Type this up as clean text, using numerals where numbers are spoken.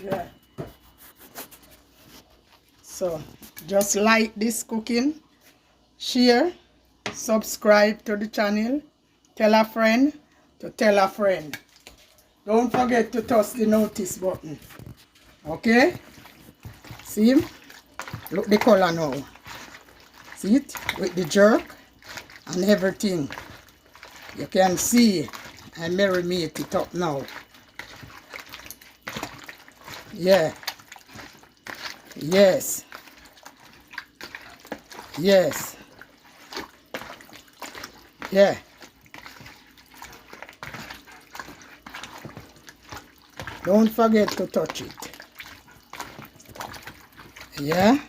Yeah. So just like this cooking, share, subscribe to the channel, tell a friend to tell a friend. Don't forget to touch the notice button. Okay? See? Look the color now. See it? With the jerk and everything. You can see I marinate it up now. Yeah. Yes. Yes. Yeah. Don't forget to touch it. Yeah.